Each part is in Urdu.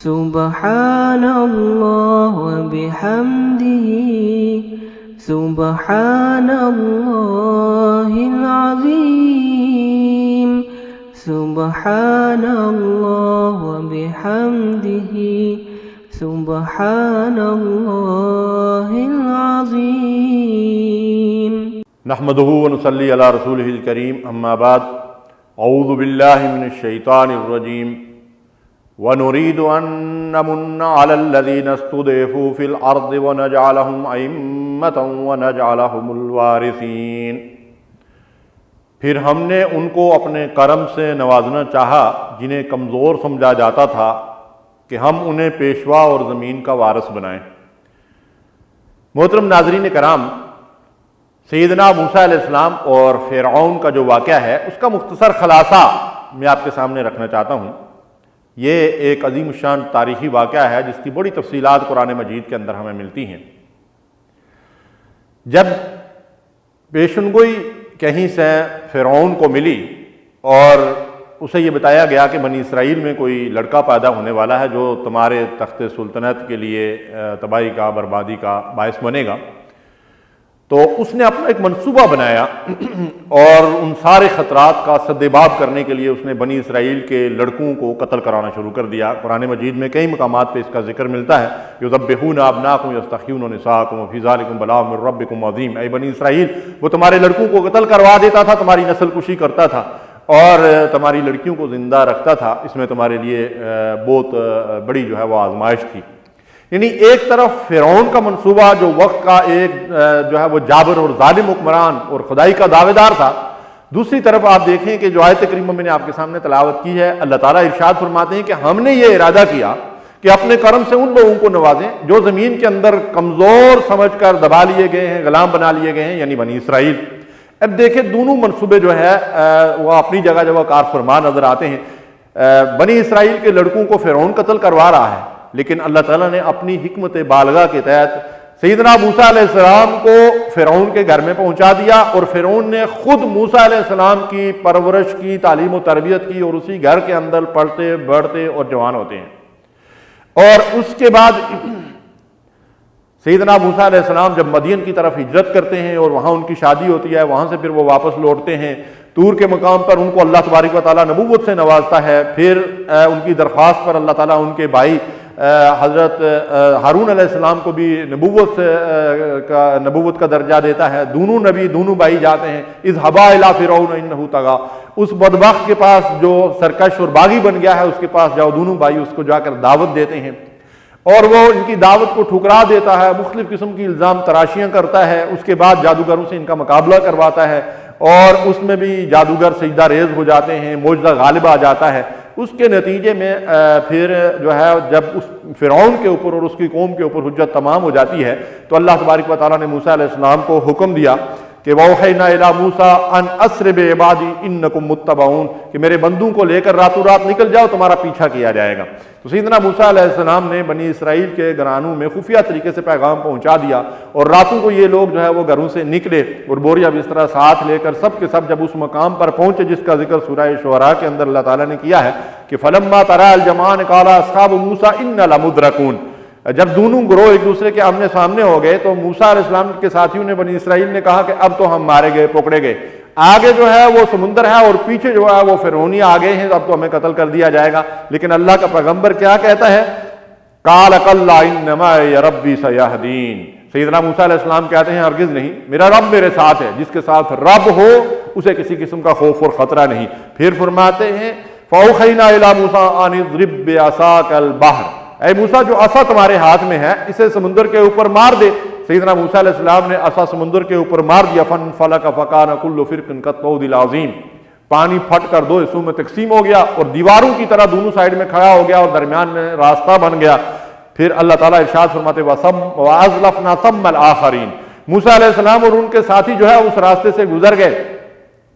سبحان اللہ وبحمدہ سبحان اللہ العظیم سبحان اللہ وبحمدہ سبحان اللہ العظیم۔ نحمدہ ونصلی علی رسولہ الکریم، اما بعد، اعوذ باللہ من الشیطان الرجیم۔ وَنُرِيدُ أَن نَّمُنَّ عَلَى الَّذِينَ اسْتُضْعِفُوا فِي الْأَرْضِ وَنَجْعَلَهُمْ أَئِمَّةً وَنَجْعَلَهُمُ الْوَارِثِينَ۔ پھر ہم نے ان کو اپنے کرم سے نوازنا چاہا جنہیں کمزور سمجھا جاتا تھا کہ ہم انہیں پیشوا اور زمین کا وارث بنائیں۔ محترم ناظرین کرام، سیدنا موسیٰ علیہ السلام اور فرعون کا جو واقعہ ہے اس کا مختصر خلاصہ میں آپ کے سامنے رکھنا چاہتا ہوں۔ یہ ایک عظیم الشان تاریخی واقعہ ہے جس کی بڑی تفصیلات قرآن مجید کے اندر ہمیں ملتی ہیں۔ جب پیشنگوئی کہیں سے فرعون کو ملی اور اسے یہ بتایا گیا کہ بنی اسرائیل میں کوئی لڑکا پیدا ہونے والا ہے جو تمہارے تخت سلطنت کے لیے تباہی کا، بربادی کا باعث بنے گا، تو اس نے اپنا ایک منصوبہ بنایا اور ان سارے خطرات کا سدباب کرنے کے لیے اس نے بنی اسرائیل کے لڑکوں کو قتل کرانا شروع کر دیا۔ قرآن مجید میں کئی مقامات پہ اس کا ذکر ملتا ہے، یذبحون ابناءکم ویستحیون نساءکم وفی ذلکم بلاء من ربکم عظیم۔ اے بنی اسرائیل، وہ تمہارے لڑکوں کو قتل کروا دیتا تھا، تمہاری نسل کشی کرتا تھا اور تمہاری لڑکیوں کو زندہ رکھتا تھا۔ اس میں تمہارے لیے بہت بڑی جو ہے وہ آزمائش تھی۔ یعنی ایک طرف فرعون کا منصوبہ جو وقت کا ایک جو ہے وہ جابر اور ظالم حکمران اور خدائی کا دعوے دار تھا، دوسری طرف آپ دیکھیں کہ جو آیت کریمہ میں نے آپ کے سامنے تلاوت کی ہے، اللہ تعالیٰ ارشاد فرماتے ہیں کہ ہم نے یہ ارادہ کیا کہ اپنے کرم سے ان لوگوں کو نوازیں جو زمین کے اندر کمزور سمجھ کر دبا لیے گئے ہیں، غلام بنا لیے گئے ہیں، یعنی بنی اسرائیل۔ اب دیکھیں دونوں منصوبے جو ہے وہ اپنی جگہ جگہ کار فرما نظر آتے ہیں۔ بنی اسرائیل کے لڑکوں کو فرعون قتل کروا رہا ہے، لیکن اللہ تعالیٰ نے اپنی حکمت بالغہ کے تحت سیدنا موسیٰ علیہ السلام کو فرعون کے گھر میں پہنچا دیا اور فرعون نے خود موسیٰ علیہ السلام کی پرورش کی، تعلیم و تربیت کی اور اسی گھر کے اندر پڑھتے بڑھتے اور جوان ہوتے ہیں۔ اور اس کے بعد سیدنا موسیٰ علیہ السلام جب مدین کی طرف ہجرت کرتے ہیں اور وہاں ان کی شادی ہوتی ہے، وہاں سے پھر وہ واپس لوٹتے ہیں، طور کے مقام پر ان کو اللہ تبارک و تعالیٰ نبوت سے نوازتا ہے۔ پھر ان کی درخواست پر اللہ تعالیٰ ان کے بھائی حضرت ہارون علیہ السلام کو بھی نبوت کا درجہ دیتا ہے۔ دونوں بھائی جاتے ہیں، اذهبا الى فرعون انه طغى، اس بدبخت کے پاس جو سرکش اور باغی بن گیا ہے اس کے پاس جاؤ۔ دونوں بھائی اس کو جا کر دعوت دیتے ہیں اور وہ ان کی دعوت کو ٹھکرا دیتا ہے، مختلف قسم کی الزام تراشیاں کرتا ہے۔ اس کے بعد جادوگروں سے ان کا مقابلہ کرواتا ہے اور اس میں بھی جادوگر سجدہ ریز ہو جاتے ہیں، معجزہ غالب آ جاتا ہے۔ اس کے نتیجے میں پھر جو ہے جب اس فرعون کے اوپر اور اس کی قوم کے اوپر حجت تمام ہو جاتی ہے تو اللہ تبارک و تعالیٰ نے موسیٰ علیہ السلام کو حکم دیا کہ وَأَوْحَيْنَا إِلَىٰ مُوسَىٰ أَنْ أَسْرِ بِعِبَادِي إِنَّكُمْ مُتَّبَعُونَ، کہ میرے بندوں کو لے کر راتوں رات نکل جاؤ، تمہارا پیچھا کیا جائے گا۔ تو سیدنا موسیٰ علیہ السلام نے بنی اسرائیل کے گھرانوں میں خفیہ طریقے سے پیغام پہنچا دیا اور راتوں کو یہ لوگ جو ہے وہ گھروں سے نکلے اور بوریا بسترا ساتھ لے کر سب کے سب جب اس مقام پر پہنچے جس کا ذکر سورہ شعراء کے اندر اللہ تعالیٰ نے کیا ہے کہ فَلَمَّا تَرَى الْجَمْعَانِ قَالَ أَصْحَابُ مُوسَىٰ إِنَّا لَمُدْرَكُونَ، جب دونوں گروہ ایک دوسرے کے آمنے سامنے ہو گئے تو موسیٰ علیہ السلام کے ساتھیوں نے بنی اسرائیل نے کہا کہ اب تو ہم مارے گئے، پکڑے گئے۔ آگے جو ہے وہ سمندر ہے اور پیچھے جو ہے وہ فرعونی آگے ہیں، اب تو ہمیں قتل کر دیا جائے گا۔ لیکن اللہ کا پیغمبر کیا کہتا ہے؟ قَالَ كَلَّا إِنَّ مَعِيَ رَبِّي سَيَهْدِينِ، سیدنا موسیٰ علیہ السلام کہتے ہیں ہرگز نہیں، میرا رب میرے ساتھ ہے۔ جس کے ساتھ رب ہو اسے کسی قسم کا خوف اور خطرہ نہیں۔ پھر فرماتے ہیں فَأَوْحَيْنَا إِلَىٰ مُوسَىٰ أَنِ اضْرِب بِعَصَاكَ الْبَحْرَ، اے موسیٰ جو عصا تمہارے ہاتھ میں ہے اسے سمندر کے اوپر مار دے۔ سیدنا موسیٰ علیہ السلام نے عصا سمندر کے اوپر مار دیا، فَانْفَلَقَ فَكَانَ كُلُّ فِرْقٍ كَالطَّوْدِ الْعَظِيمِ، پانی پھٹ کر دو حصوں میں تقسیم ہو گیا اور دیواروں کی طرح دونوں سائیڈ میں کھڑا ہو گیا اور درمیان میں راستہ بن گیا۔ پھر اللہ تعالیٰ ارشاد فرماتے وَأَزْلَفْنَا ثَمَّ الْآخَرِينَ، موسیٰ علیہ السلام اور ان کے ساتھی جو ہے اس راستے سے گزر گئے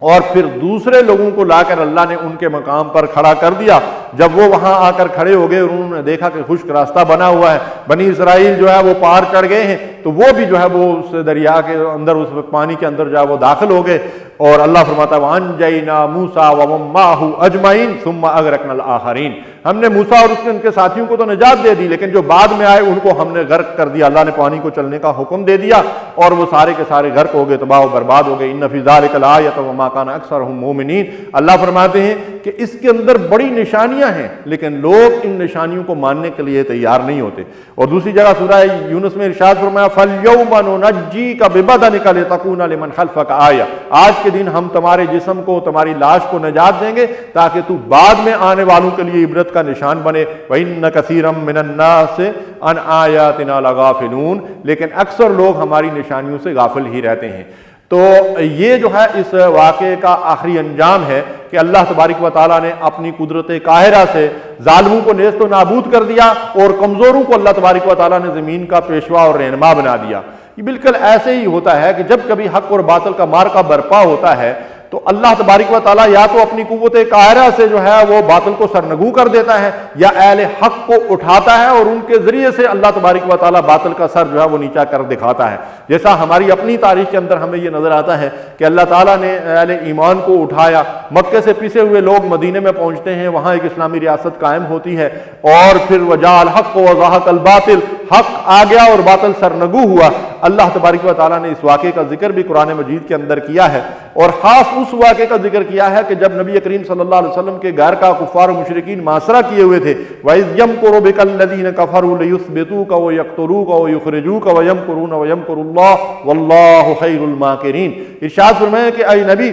اور پھر دوسرے لوگوں کو لا کر اللہ نے ان کے مقام پر کھڑا کر دیا۔ جب وہ وہاں آ کر کھڑے ہو گئے اور انہوں نے دیکھا کہ خشک راستہ بنا ہوا ہے، بنی اسرائیل جو ہے وہ پار چڑھ گئے ہیں، تو وہ بھی جو ہے وہ اس دریا کے اندر، اس پانی کے اندر جو ہے وہ داخل ہو گئے اور اللہ فرماتا ہے وَأَنْجَيْنَا مُوسَىٰ وَمَن مَّعَهُ أَجْمَعِينَ ثُمَّ أَغْرَقْنَا الْآخَرِينَ، ہم نے موسیٰ اور ان کے ساتھیوں کو تو نجات دے دی، لیکن جو بعد میں آئے ان کو ہم نے غرق کر دیا، اللہ نے پانی کو چلنے کا حکم دے دیا اور وہ سارے کے سارے غرق ہو گئے، تباہ و برباد ہو گئے۔ إِنَّ فِي ذَلِكَ لَآيَةً وَمَا كَانَ أَكْثَرُهُم مُؤْمِنِينَ، اللہ فرماتے ہیں کہ اس کے اندر بڑی نشانیاں ہیں لیکن لوگ ان نشانیوں کو ماننے کے لیے تیار نہیں ہوتے۔ اور دوسری جگہ سورہ یونس میں ارشاد فرمایا فَالْيَوْمَ نُنَجِّيكَ بِبَدَنِكَ لِتَكُونَ لِمَنْ خَلْفَكَ آیَةً، آج کے دن ہم تمہارے جسم کو، تمہاری لاش کو نجات دیں گے تاکہ تو بعد میں آنے والوں کے لیے عبرت کا نشان بنے۔ وَإِنَّ كَثِيرًا مِّنَ النَّاسِ عَنْ آيَاتِنَا لَغَافِلُونَ، لیکن اکثر لوگ ہماری نشانیوں سے غافل ہی رہتے ہیں۔ تو یہ جو ہے اس واقعے کا آخری انجام ہے کہ اللہ تبارک و تعالیٰ نے اپنی قدرت قاہرہ سے ظالموں کو نیست و نابود کر دیا اور کمزوروں کو اللہ تبارک و تعالیٰ نے زمین کا پیشوا اور رہنما بنا دیا۔ یہ بالکل ایسے ہی ہوتا ہے کہ جب کبھی حق اور باطل کا معرکہ برپا ہوتا ہے تو اللہ تبارک و تعالیٰ یا تو اپنی قوت قاہرہ سے جو ہے وہ باطل کو سرنگو کر دیتا ہے یا اہل حق کو اٹھاتا ہے اور ان کے ذریعے سے اللہ تبارک و تعالیٰ باطل کا سر جو ہے وہ نیچا کر دکھاتا ہے۔ جیسا ہماری اپنی تاریخ کے اندر ہمیں یہ نظر آتا ہے کہ اللہ تعالیٰ نے اہل ایمان کو اٹھایا، مکے سے پسے ہوئے لوگ مدینے میں پہنچتے ہیں، وہاں ایک اسلامی ریاست قائم ہوتی ہے اور پھر وجاء الحق وزهق الباطل، حق آ گیا اور باطل سرنگو ہوا۔ اللہ تبارک و تعالیٰ نے اس واقعے کا ذکر بھی قرآن مجید کے اندر کیا ہے اور خاص اس واقعے کا ذکر کیا ہے کہ جب نبی کریم صلی اللہ علیہ وسلم کے گھر کا کفار و مشرکین محاصرہ کیے ہوئے تھے، وَإِذْ يَمْكُرُ بِكَ الَّذِينَ كَفَرُوا لِيُثْبِتُوكَ وَيَقْتُلُوكَ وَيُخْرِجُوكَ وَيَمْكُرُونَ وَيَمْكُرُ اللَّهُ وَاللَّهُ خَيْرُ الْمَاكِرِينَ۔ ارشاد فرمایا کہ اے نبی،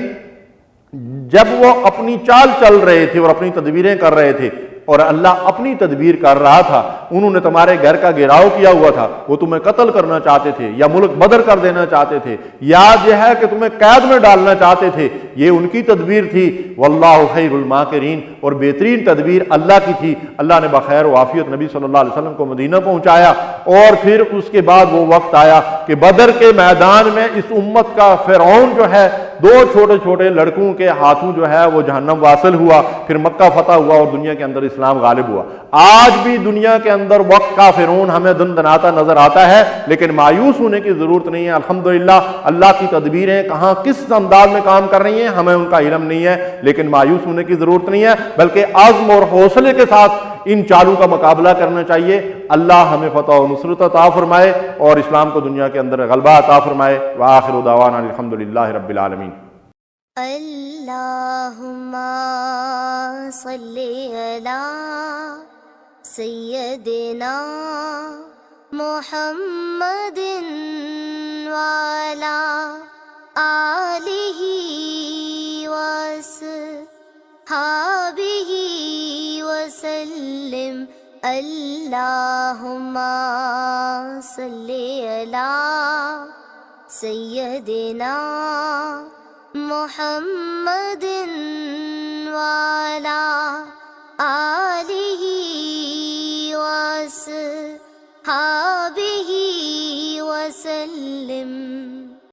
جب وہ اپنی چال چل رہے تھے اور اپنی تدبیریں کر رہے تھے اور اللہ اپنی تدبیر کر رہا تھا، انہوں نے تمہارے گھر کا گھیراؤ کیا ہوا تھا، وہ تمہیں قتل کرنا چاہتے تھے یا ملک بدر کر دینا چاہتے تھے یا جو ہے کہ تمہیں قید میں ڈالنا چاہتے تھے، یہ ان کی تدبیر تھی۔ واللہ خیر الماکرین، اور بہترین تدبیر اللہ کی تھی۔ اللہ نے بخیر و عافیت نبی صلی اللہ علیہ وسلم کو مدینہ پہنچایا اور پھر اس کے بعد وہ وقت آیا کہ بدر کے میدان میں اس امت کا فرعون جو ہے دو چھوٹے چھوٹے لڑکوں کے ہاتھوں جو ہے وہ جہنم واصل ہوا، پھر مکہ فتح ہوا اور دنیا کے اندر اسلام غالب ہوا۔ آج بھی دنیا کے اندر وقت کا فرعون ہمیں دندناتا نظر آتا ہے لیکن مایوس ہونے کی ضرورت نہیں ہے۔ الحمدللہ اللہ کی تدبیریں کہاں کس انداز میں کام کر رہی ہیں ہمیں ان کا علم نہیں ہے، لیکن مایوس ہونے کی ضرورت نہیں ہے، بلکہ عزم اور حوصلے کے ساتھ ان چالوں کا مقابلہ کرنا چاہیے۔ اللہ ہمیں فتح و نصرت عطا فرمائے اور اسلام کو دنیا کے اندر غلبہ عطا فرمائے۔ وآخر دعوانا الحمدللہ رب العالمین۔ اللہم صلی علی سیدنا محمد وعلی آلہ وصحبہ وسلم۔ اللہم صلی علی سیدنا محمد وعلی آلہ وصحبہ وسلم۔